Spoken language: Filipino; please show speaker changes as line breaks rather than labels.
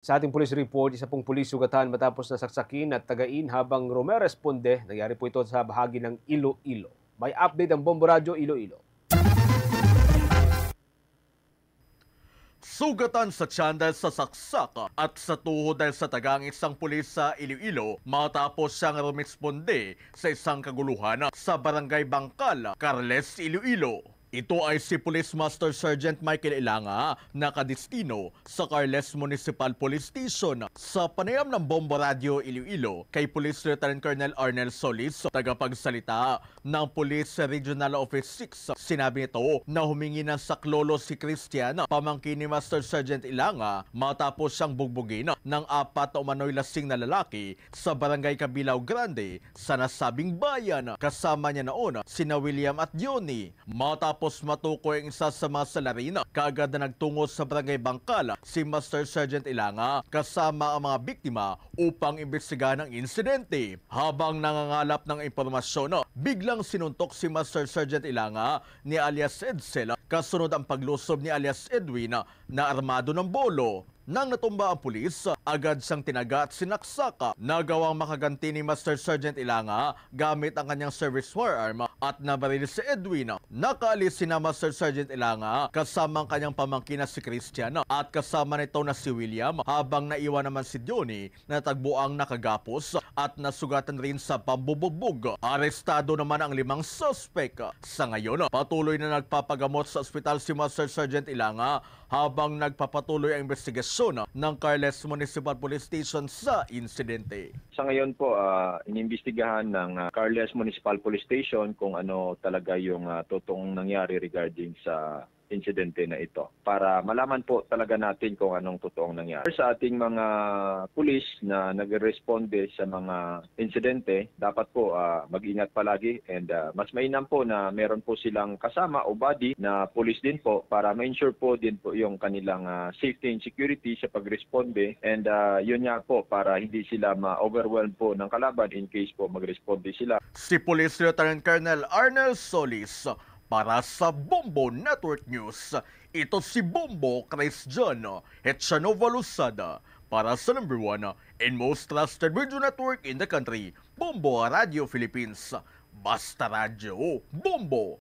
Sa ating police report, isa pong pulis sugatan matapos na saksakin at tagain habang rumeresponde. Nangyari po ito sa bahagi ng Iloilo. May update ang Bombo Radyo Iloilo.
Sugatan sa tiyan dahil sa saksaka at sa tuhod dahil sa tagang isang pulis sa Iloilo matapos siyang rumisponde sa isang kaguluhan sa Barangay Bangkal, Carles, Iloilo. Ito ay si Police Master Sergeant Michael Ilanga, nakadistino sa Carles Municipal Police Station. Sa panayam ng Bombo Radio Iloilo kay Police Lieutenant Colonel Arnel Solis, tagapagsalita ng Police Regional Office 6, sinabi nito na humingi ng saklolo si Christian, pamangkin ni Master Sergeant Ilanga, matapos siyang bugbugin ng 4 na umano'y lasing na lalaki sa Barangay Cabilao Grande sa nasabing bayan. Kasama niya noon sina William at Johnny. Matapos matukoy ang isa sa mga salarin, kaagad na nagtungo sa Barangay Bangkal si Master Sergeant Ilanga kasama ang mga biktima upang imbestigahan ang insidente. Habang nangangalap ng impormasyon, biglang sinuntok si Master Sergeant Ilanga ni alias Edsel, kasunod ang paglusob ni alias Edwin na armado ng bolo. Nang natumba ang pulis, agad siyang tinaga at sinaksaka. Nagawang makaganti ni Master Sergeant Ilanga gamit ang kanyang service firearm at nabaril si Edwin. Nakaalis si Master Sergeant Ilanga kasama ang kanyang pamangkin na si Christian at kasama nito na si William, habang naiwan naman si Johnny na tagbuang nakagapos at nasugatan rin sa pambubugbog. Arestado naman ang 5 suspect. Sa ngayon, patuloy na nagpapagamot sa ospital si Master Sergeant Ilanga habang nagpapatuloy ang investigasyon ng Carles Municipal Police Station sa insidente.
Sa ngayon po, inimbestigahan ng Carles Municipal Police Station kung ano talaga yung totoong nangyari regarding sa insidente na ito, para malaman po talaga natin kung anong totoong nangyari. Sa ating mga pulis na nagresponde sa mga insidente, dapat po mag-ingat palagi, and mas mainam po na meron po silang kasama o body na pulis din po para ma-ensure po din po yung kanilang safety and security sa pagresponde, and yun nga po para hindi sila ma-overwhelm po ng kalaban in case po magresponde sila.
Si Police Lieutenant Colonel Arnel Solis para sa Bombo Network News. Ito si Bombo Christian Echanova Lusada para sa number 1 and most trusted radio network in the country, Bombo Radio Philippines. Basta Radio Bombo.